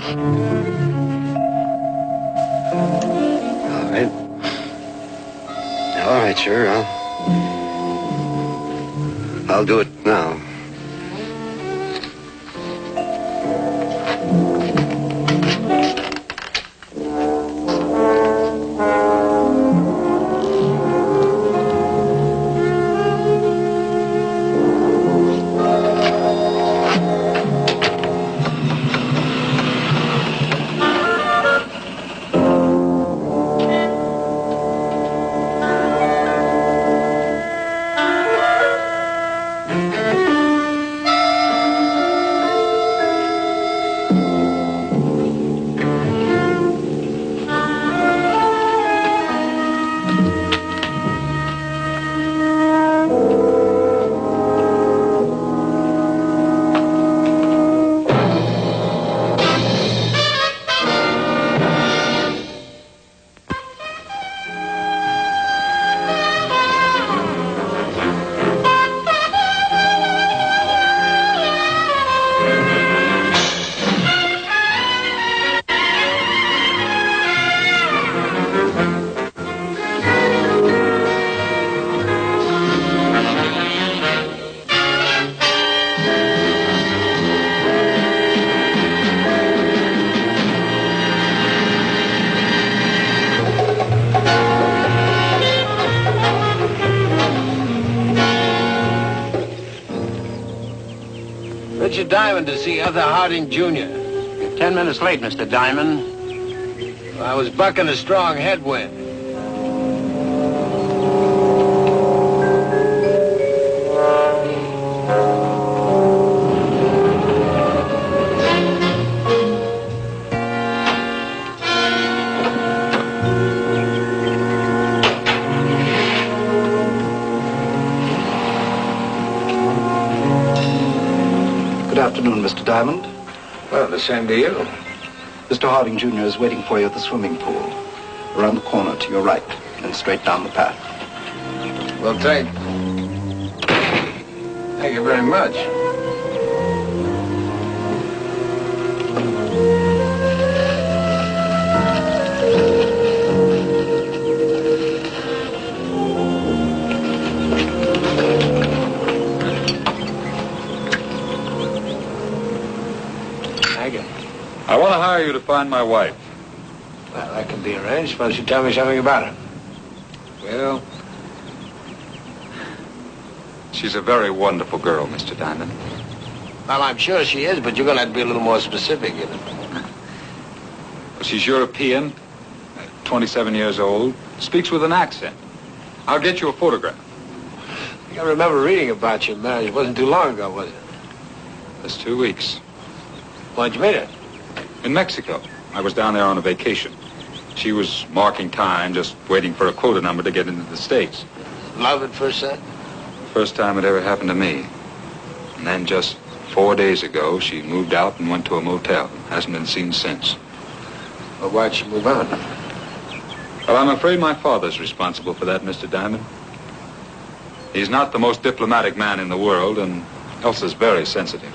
All right. All right, sure. I'll do it now. Richard Diamond to see Arthur Harding Jr. You're 10 minutes late, Mr. Diamond. I was bucking a strong headwind. Good afternoon, Mr. Diamond. Well, the same to you. Mr. Harding Jr. is waiting for you at the swimming pool. Around the corner to your right, and straight down the path. Well, thank you very much. I want to hire you to find my wife. Well, that can be arranged. Suppose you tell me something about her. Well, she's a very wonderful girl, Mr. Diamond. Well, I'm sure she is, but you're going to have to be a little more specific, you know. Well, she's European, 27 years old, speaks with an accent. I'll get you a photograph. I remember reading about your marriage. It wasn't too long ago, was it? It's 2 weeks. Why'd you meet her? In Mexico. I was down there on a vacation. She was marking time, just waiting for a quota number to get into the States. Love at first sight? First time it ever happened to me. And then just 4 days ago, she moved out and went to a motel. Hasn't been seen since. Well, why'd she move on? Well, I'm afraid my father's responsible for that, Mr. Diamond. He's not the most diplomatic man in the world, and Elsa's very sensitive.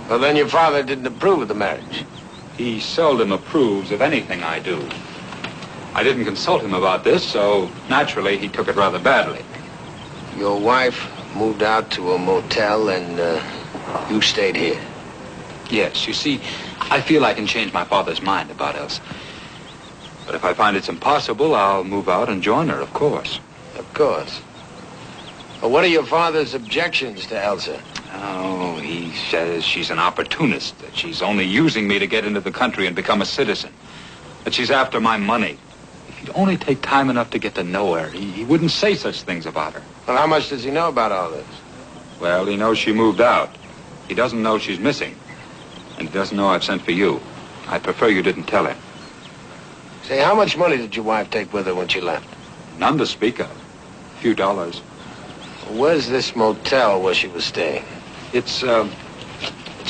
Well, then your father didn't approve of the marriage. He seldom approves of anything I do. I didn't consult him about this, so naturally he took it rather badly. Your wife moved out to a motel and you stayed here? Yes, you see, I feel I can change my father's mind about Elsa. But if I find it's impossible, I'll move out and join her, of course. Of course. Well, what are your father's objections to Elsa? Oh, he says she's an opportunist, that she's only using me to get into the country and become a citizen, that she's after my money. If he'd only take time enough to get to know her, he wouldn't say such things about her. Well, how much does he know about all this? Well, he knows she moved out. He doesn't know she's missing. And he doesn't know I've sent for you. I'd prefer you didn't tell him. Say, how much money did your wife take with her when she left? None to speak of. A few dollars. Where's this motel where she was staying? It's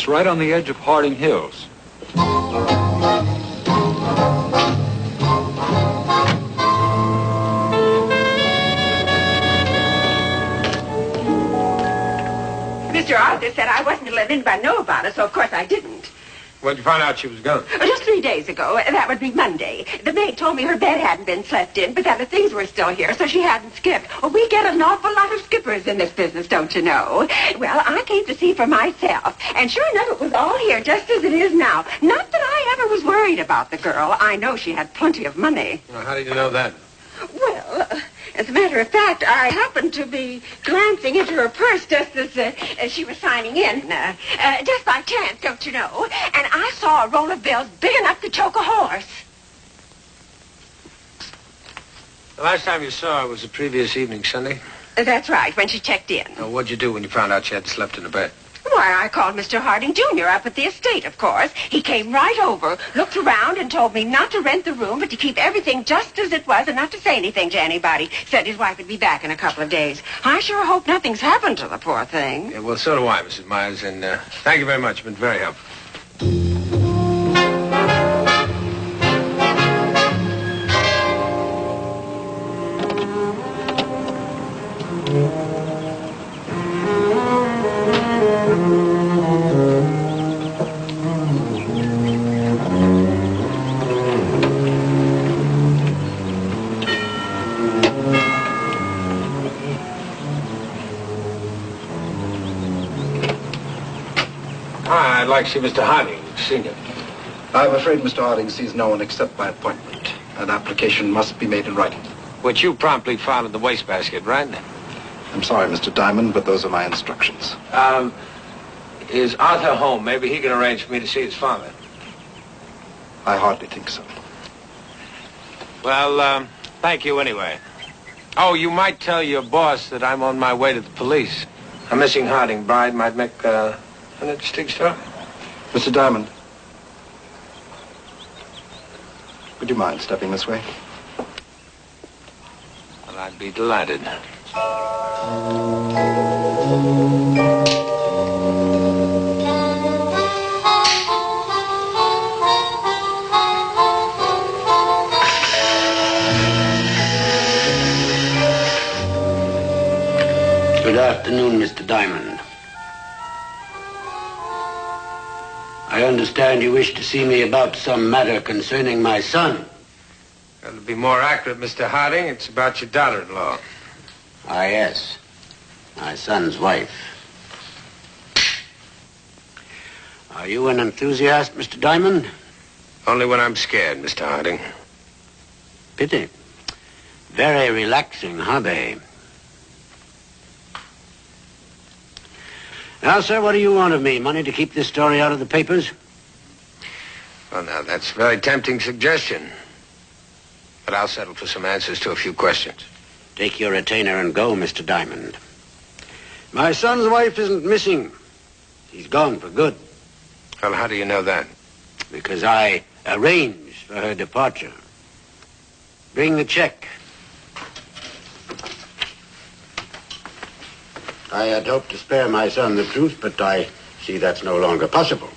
right on the edge of Harding Hills. Mr. Arthur said I wasn't to let anybody know about it, so of course I didn't. When'd you find out she was gone? Just 3 days ago. That would be Monday. The maid told me her bed hadn't been slept in, but that the things were still here, so she hadn't skipped. Well, we get an awful lot of skippers in this business, don't you know? Well, I came to see for myself, and sure enough, it was all here just as it is now. Not that I ever was worried about the girl. I know she had plenty of money. Well, how did you know that? Well, as a matter of fact, I happened to be glancing into her purse just as she was signing in, just by chance, don't you know? And I saw a roll of bills big enough to choke a horse. The last time you saw her was the previous evening, Sunday. That's right, when she checked in. Now, what'd you do when you found out she hadn't slept in the bed? Why, I called Mr. Harding Jr. up at the estate, of course. He came right over, looked around, and told me not to rent the room, but to keep everything just as it was and not to say anything to anybody. Said his wife would be back in a couple of days. I sure hope nothing's happened to the poor thing. Yeah, well, so do I, Mrs. Myers, and thank you very much. You've been very helpful. Hi, I'd like to see Mr. Harding, Senior. I'm afraid Mr. Harding sees no one except by appointment. An application must be made in writing. Which you promptly filed in the wastebasket, right? I'm sorry, Mr. Diamond, but those are my instructions. Is Arthur home? Maybe he can arrange for me to see his father. I hardly think so. Well, thank you anyway. Oh, you might tell your boss that I'm on my way to the police. A missing Harding bride might make an interesting story. Mr. Diamond, would you mind stepping this way? Well, I'd be delighted. Good afternoon, Mr. Diamond. I understand you wish to see me about some matter concerning my son. Well, to be more accurate, Mr. Harding, it's about your daughter-in-law. Ah, yes. My son's wife. Are you an enthusiast, Mr. Diamond? Only when I'm scared, Mr. Harding. Pity. Very relaxing hobby. Now, sir, what do you want of me? Money to keep this story out of the papers? Well, now, that's a very tempting suggestion. But I'll settle for some answers to a few questions. Take your retainer and go, Mr. Diamond. My son's wife isn't missing. She's gone for good. Well, how do you know that? Because I arranged for her departure. Bring the check. I had hoped to spare my son the truth, but I see that's no longer possible.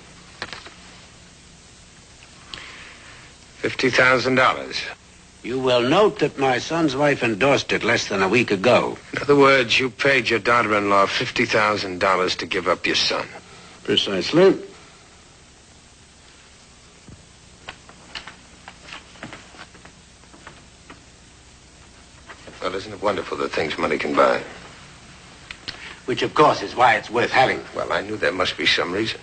$50,000. You will note that my son's wife endorsed it less than a week ago. In other words, you paid your daughter-in-law $50,000 to give up your son. Precisely. Well, isn't it wonderful the things money can buy? Which, of course, is why it's worth having. Well, I knew there must be some reason.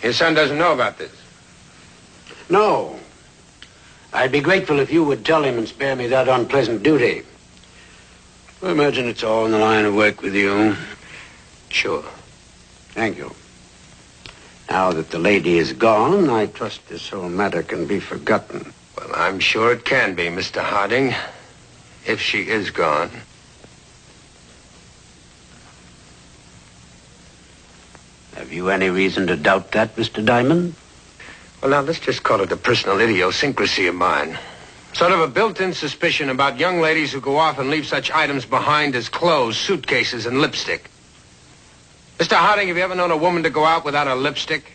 Your son doesn't know about this. No. I'd be grateful if you would tell him and spare me that unpleasant duty. I imagine it's all in the line of work with you. Sure. Thank you. Now that the lady is gone, I trust this whole matter can be forgotten. Well, I'm sure it can be, Mr. Harding, if she is gone. Have you any reason to doubt that, Mr. Diamond? Well, now, let's just call it a personal idiosyncrasy of mine. Sort of a built-in suspicion about young ladies who go off and leave such items behind as clothes, suitcases, and lipstick. Mr. Harding, have you ever known a woman to go out without a lipstick?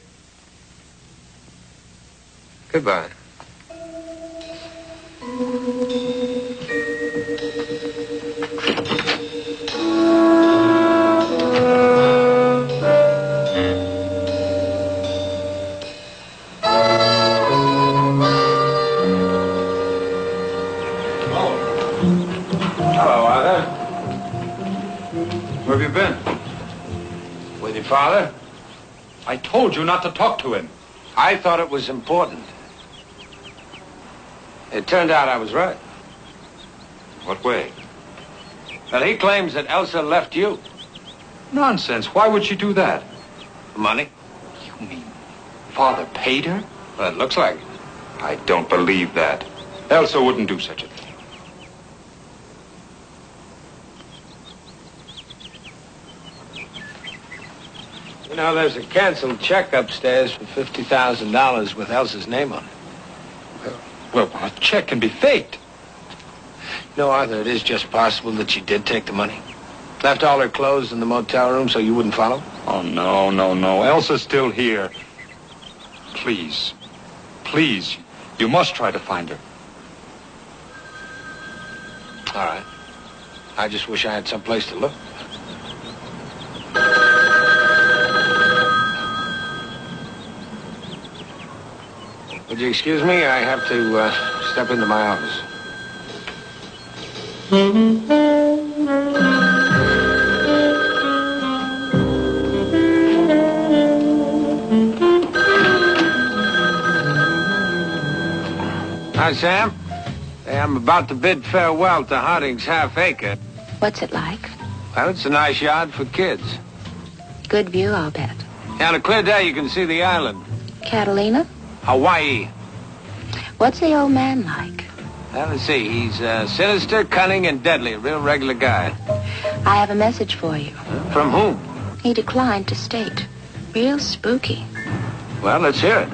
Goodbye. father? I told you not to talk to him. I thought it was important. It turned out I was right. What way? Well, he claims that Elsa left you. Nonsense. Why would she do that? Money? You mean Father paid her? Well, it looks like it. I don't believe that. Elsa wouldn't do such a thing. You know, there's a canceled check upstairs for $50,000 with Elsa's name on it. Well, a check can be faked. No, Arthur, it is just possible that she did take the money. Left all her clothes in the motel room so you wouldn't follow? Oh, no, no, no. Elsa's still here. Please. Please. You must try to find her. All right. I just wish I had some place to look. Would you excuse me? I have to step into my office. Hi, Sam. Hey, I'm about to bid farewell to Harding's half acre. What's it like? Well, it's a nice yard for kids. Good view, I'll bet. On a clear day, you can see the island. Catalina? Hawaii. What's the old man like? Well, let's see. He's sinister, cunning, and deadly. A real regular guy. I have a message for you. From whom? He declined to state. Real spooky. Well, let's hear it.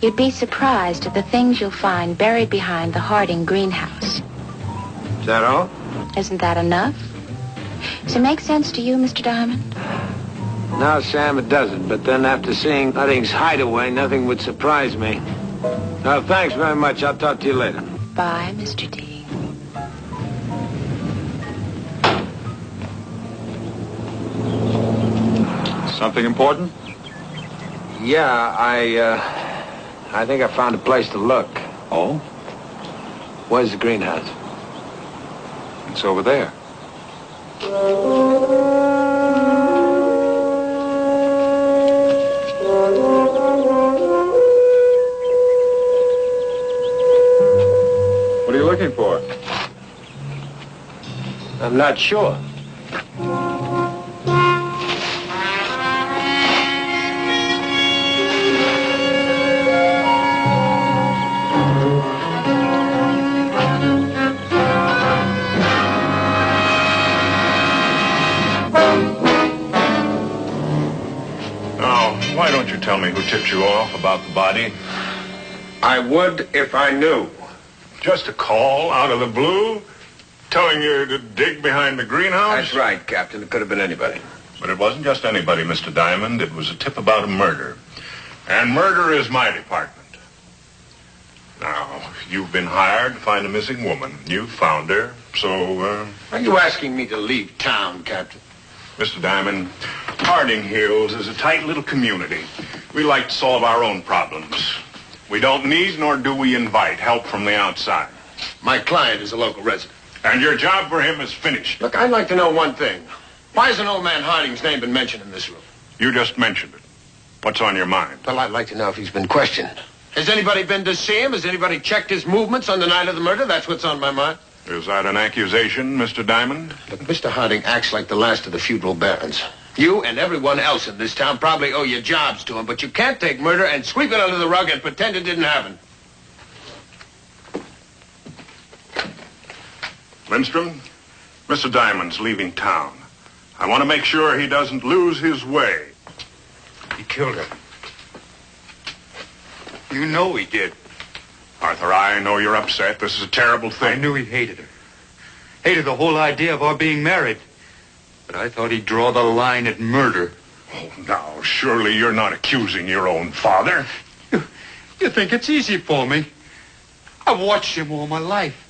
You'd be surprised at the things you'll find buried behind the Harding greenhouse. Is that all? Isn't that enough? Does it make sense to you, Mr. Diamond? No, Sam, it doesn't. But then after seeing Harding's hideaway, nothing would surprise me. No, thanks very much. I'll talk to you later. Bye, Mr. D. Something important? Yeah, I think I found a place to look. Oh? Where's the greenhouse? It's over there. What are you looking for? I'm not sure. Why don't you tell me who tipped you off about the body? I would if I knew. Just a call out of the blue telling you to dig behind the greenhouse? That's right, Captain. It could have been anybody. But it wasn't just anybody, Mr. Diamond. It was a tip about a murder. And murder is my department. Now, you've been hired to find a missing woman. You found her, so, Are you asking me to leave town, Captain? Mr. Diamond, Harding Hills is a tight little community. We like to solve our own problems. We don't need nor do we invite help from the outside. My client is a local resident. And your job for him is finished. Look, I'd like to know one thing. Why hasn't old man Harding's name been mentioned in this room? You just mentioned it. What's on your mind? Well, I'd like to know if he's been questioned. Has anybody been to see him? Has anybody checked his movements on the night of the murder? That's what's on my mind. Is that an accusation, Mr. Diamond? Look, Mr. Harding acts like the last of the feudal barons. You and everyone else in this town probably owe your jobs to him, but you can't take murder and sweep it under the rug and pretend it didn't happen. Lindstrom, Mr. Diamond's leaving town. I want to make sure he doesn't lose his way. He killed her. You know he did. Arthur, I know you're upset. This is a terrible thing. I knew he hated her. Hated the whole idea of our being married. But I thought he'd draw the line at murder. Oh, now, surely you're not accusing your own father. You think it's easy for me? I've watched him all my life.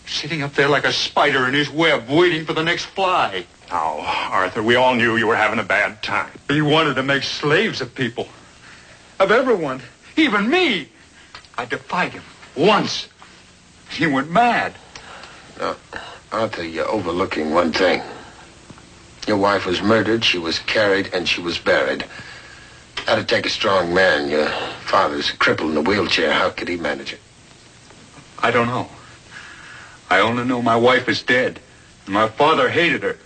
Sitting up there like a spider in his web, waiting for the next fly. Now, Arthur, we all knew you were having a bad time. He wanted to make slaves of people. Of everyone. Even me. I defied him. Once. He went mad. Now, Arthur, you're overlooking one thing. Your wife was murdered, she was carried, and she was buried. That'd take a strong man. Your father's a cripple in a wheelchair. How could he manage it? I don't know. I only know my wife is dead. And my father hated her.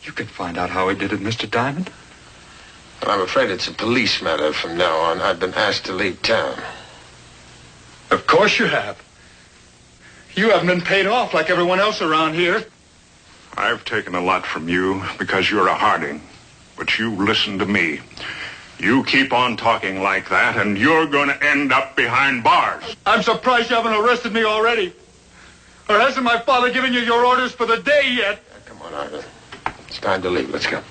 You can find out how he did it, Mr. Diamond. Well, I'm afraid it's a police matter from now on. I've been asked to leave town. Of course you have. You haven't been paid off like everyone else around here. I've taken a lot from you because you're a Harding. But you listen to me. You keep on talking like that, and you're going to end up behind bars. I'm surprised you haven't arrested me already. Or hasn't my father given you your orders for the day yet? Come on, Arthur. It's time to leave. Let's go.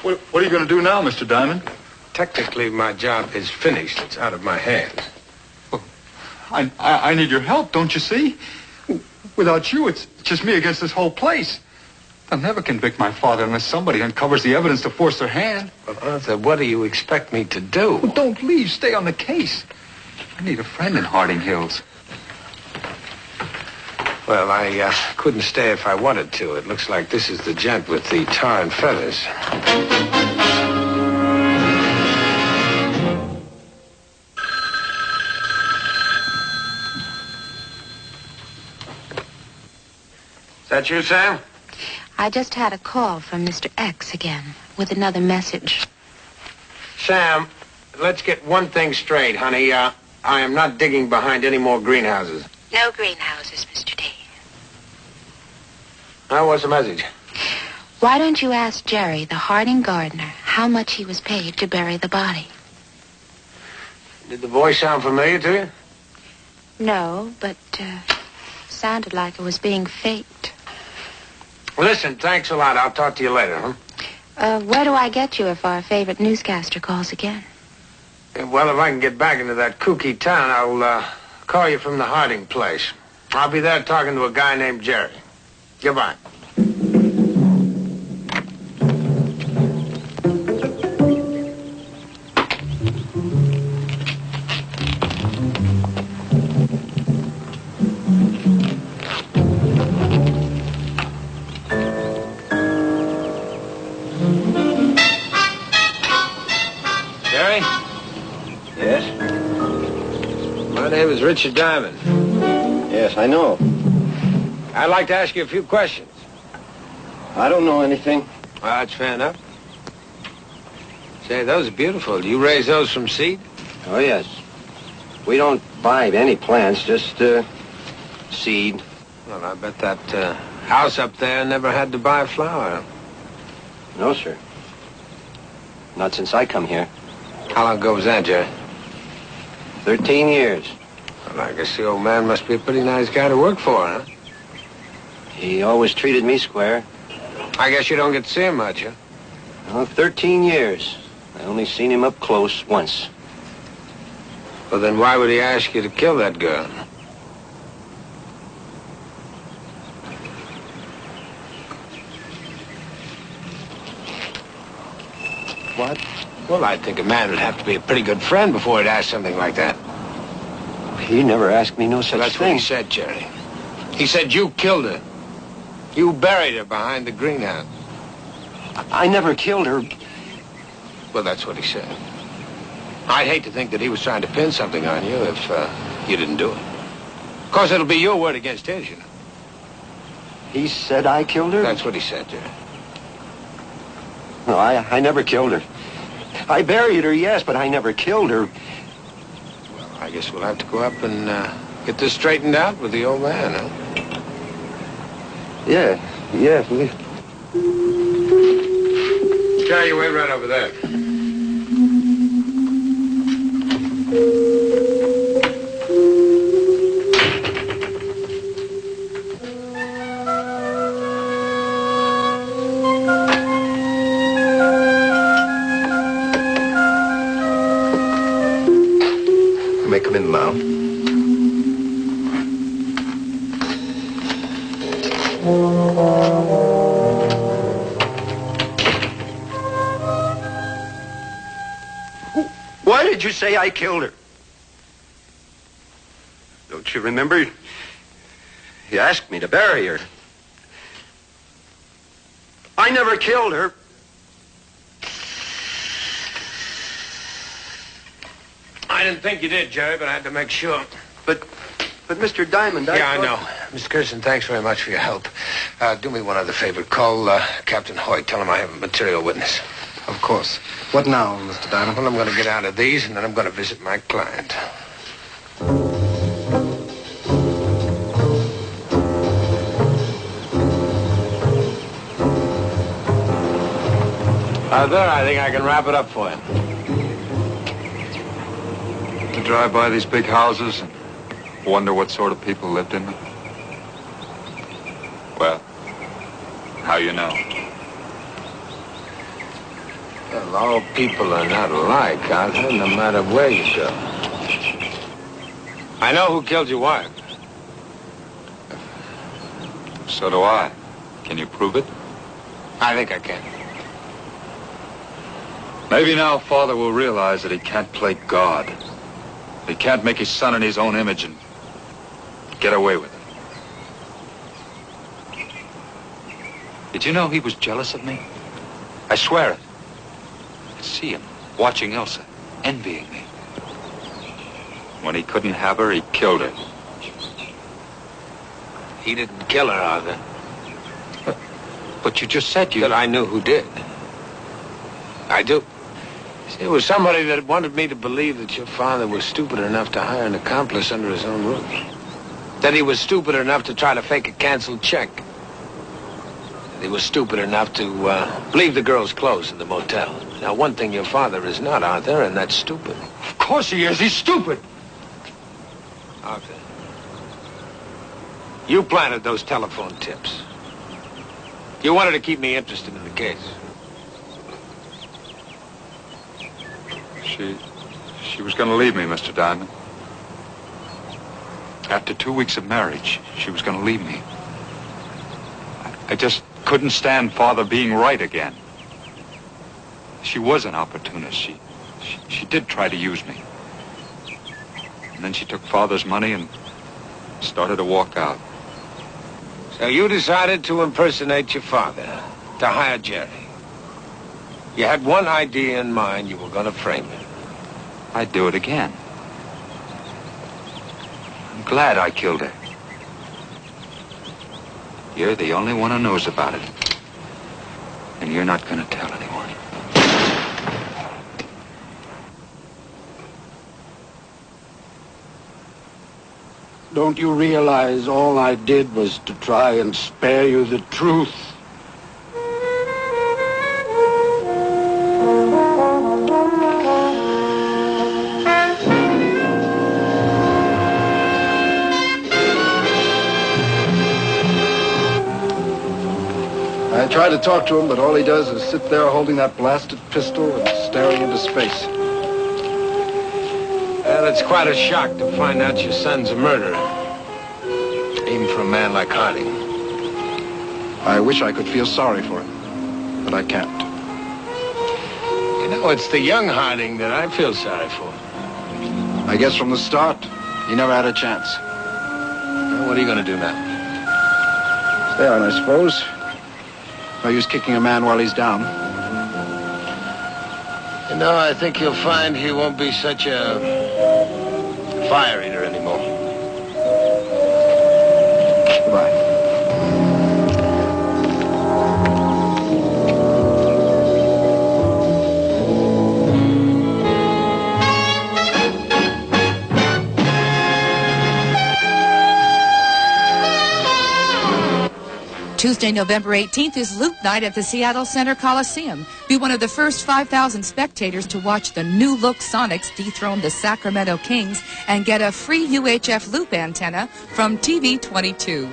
What are you going to do now, Mr. Diamond? Technically, my job is finished. It's out of my hands. I need your help, don't you see? Without you, it's just me against this whole place. They'll never convict my father unless somebody uncovers the evidence to force their hand. Well, Arthur, what do you expect me to do? Well, don't leave. Stay on the case. I need a friend in Harding Hills. Well, I couldn't stay if I wanted to. It looks like this is the gent with the tar and feathers. Is that you, Sam? I just had a call from Mr. X again with another message. Sam, let's get one thing straight, honey. I am not digging behind any more greenhouses. No greenhouses, Mr. D. Now, what's the message? Why don't you ask Jerry, the Harding gardener, how much he was paid to bury the body? Did the voice sound familiar to you? No, but sounded like it was being faked. Listen, thanks a lot. I'll talk to you later, huh? Where do I get you if our favorite newscaster calls again? Well, if I can get back into that kooky town, I'll call you from the Harding place. I'll be there talking to a guy named Jerry. Goodbye. Jerry? Yes? My name is Richard Diamond. Yes, I know. I'd like to ask you a few questions. I don't know anything. Well, that's fair enough. Say, those are beautiful. Do you raise those from seed? Oh, yes. We don't buy any plants, just seed. Well, I bet that house up there never had to buy a flower. No, sir. Not since I come here. How long ago was that, Jerry? 13 years. Well, I guess the old man must be a pretty nice guy to work for, huh? He always treated me square. I guess you don't get to see him much, huh? Well, 13 years. I only seen him up close once. Well, then why would he ask you to kill that girl? What? Well, I think a man would have to be a pretty good friend before he'd ask something like that. He never asked me no such That's thing. what he said, Jerry. He said you killed her. You buried her behind the greenhouse. I never killed her. Well, that's what he said. I'd hate to think that he was trying to pin something on you if you didn't do it. Of course, it'll be your word against his, you know. He said I killed her? That's what he said, Jerry. No, I never killed her. I buried her, yes, but I never killed her. Well, I guess we'll have to go up and get this straightened out with the old man, huh? Yeah. Jerry, you wait right over there. You may come in now. Why did you say I killed her? Don't you remember? You asked me to bury her. I never killed her. I didn't think you did, Jerry, but I had to make sure. But Mr. Diamond, I know. Miss Kirsten, thanks very much for your help. Do me one other favor. Call Captain Hoyt. Tell him I have a material witness. Of course. What now, Mr. Diamond? Well, I'm going to get out of these, and then I'm going to visit my client. There, I think I can wrap it up for you. To drive by these big houses and wonder what sort of people lived in them? Well, how you know? Well, all people are not alike, Arthur, no matter where you go. I know who killed your wife. So do I. Can you prove it? I think I can. Maybe now Father will realize that he can't play God. He can't make his son in his own image and get away with it. Did you know he was jealous of me? I swear it. I could see him watching Elsa, envying me. When he couldn't have her, he killed her. He didn't kill her, Arthur. But you just said you... That I knew who did. I do. See, it was somebody that wanted me to believe that your father was stupid enough to hire an accomplice under his own roof. That he was stupid enough to try to fake a canceled check. That he was stupid enough to leave the girl's clothes in the motel. Now, one thing your father is not, Arthur, and that's stupid. Of course he is. He's stupid. Arthur, you planted those telephone tips. You wanted to keep me interested in the case. She was going to leave me, Mr. Diamond. After 2 weeks of marriage, she was going to leave me. I just couldn't stand Father being right again. She was an opportunist. She did try to use me. And then she took Father's money and started to walk out. So you decided to impersonate your father, to hire Jerry. You had one idea in mind. You were going to frame him. I'd do it again. I'm glad I killed her. You're the only one who knows about it. And you're not going to tell anyone. Don't you realize all I did was to try and spare you the truth? I try to talk to him, but all he does is sit there holding that blasted pistol and staring into space. Well, it's quite a shock to find out your son's a murderer. Even for a man like Harding. I wish I could feel sorry for him, but I can't. You know, it's the young Harding that I feel sorry for. I guess from the start, he never had a chance. Well, what are you going to do now? Stay on, I suppose. No use kicking a man while he's down. You know, I think you'll find he won't be such a fire eater anymore. Goodbye. Tuesday, November 18th is Loop Night at the Seattle Center Coliseum. Be one of the first 5,000 spectators to watch the new-look Sonics dethrone the Sacramento Kings and get a free UHF loop antenna from TV 22.